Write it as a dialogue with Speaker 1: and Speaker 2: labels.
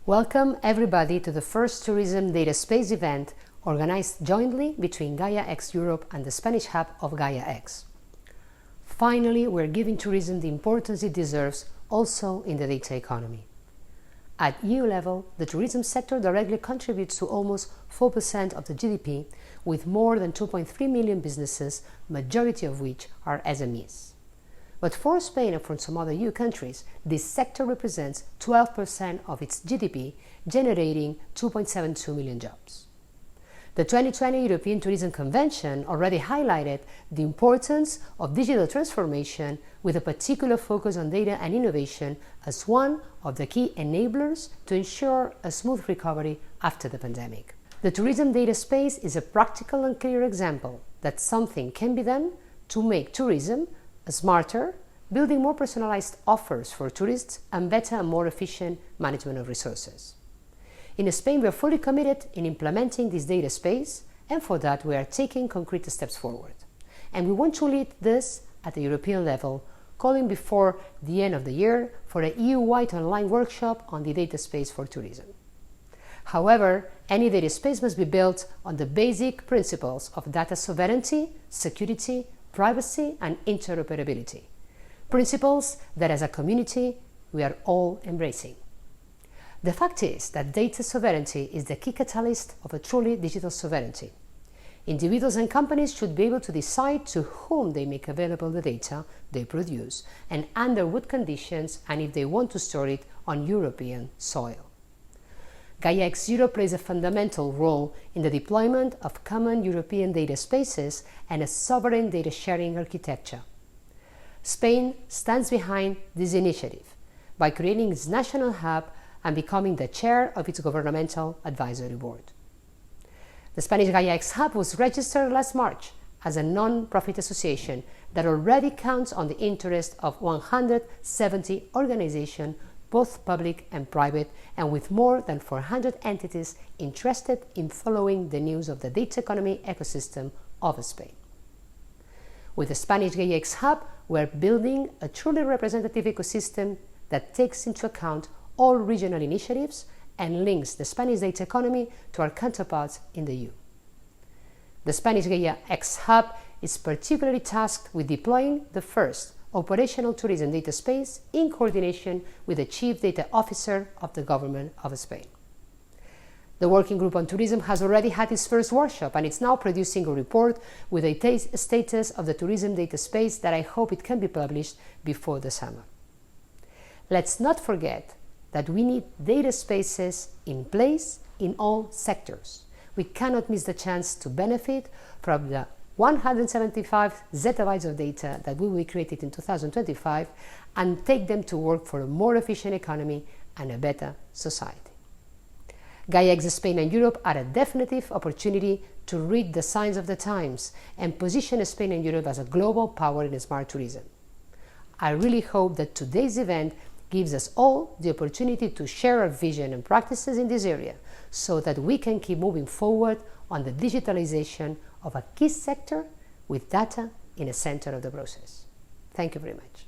Speaker 1: Welcome everybody to the first Tourism Data Space event organized jointly between Gaia-X Europe and the Spanish hub of Gaia-X. Finally, we're giving tourism the importance it deserves also in the data economy. At EU level, the tourism sector directly contributes to almost 4% of the GDP, with more than 2.3 million businesses, majority of which are SMEs. But for Spain and for some other EU countries, this sector represents 12% of its GDP, generating 2.72 million jobs. The 2020 European Tourism Convention already highlighted the importance of digital transformation with a particular focus on data and innovation as one of the key enablers to ensure a smooth recovery after the pandemic. The tourism data space is a practical and clear example that something can be done to make tourism smarter, building more personalized offers for tourists and better and more efficient management of resources. In Spain, we are fully committed in implementing this data space, and for that we are taking concrete steps forward. And we want to lead this at the European level, calling before the end of the year for a EU-wide online workshop on the data space for tourism. However, any data space must be built on the basic principles of data sovereignty, security, privacy and interoperability, principles that as a community we are all embracing. The fact is that data sovereignty is the key catalyst of a truly digital sovereignty. Individuals and companies should be able to decide to whom they make available the data they produce and under what conditions and if they want to store it on European soil. Gaia-X Europe plays a fundamental role in the deployment of common European data spaces and a sovereign data sharing architecture. Spain stands behind this initiative by creating its national hub and becoming the chair of its governmental advisory board. The Spanish Gaia-X hub was registered last March as a non-profit association that already counts on the interest of 170 organizations, both public and private, and with more than 400 entities interested in following the news of the data economy ecosystem of Spain. With the Spanish Gaia-X Hub, we are building a truly representative ecosystem that takes into account all regional initiatives and links the Spanish data economy to our counterparts in the EU. The Spanish Gaia-X Hub is particularly tasked with deploying the first operational tourism data space in coordination with the Chief Data Officer of the Government of Spain. The Working Group on Tourism has already had its first workshop and it's now producing a report with a status of the tourism data space that I hope it can be published before the summer. Let's not forget that we need data spaces in place in all sectors. We cannot miss the chance to benefit from the 175 zettabytes of data that will be created in 2025 and take them to work for a more efficient economy and a better society. Gaia-X Spain and Europe are a definitive opportunity to read the signs of the times and position Spain and Europe as a global power in smart tourism. I really hope that today's event gives us all the opportunity to share our vision and practices in this area so that we can keep moving forward on the digitalization of a key sector with data in the center of the process. Thank you very much.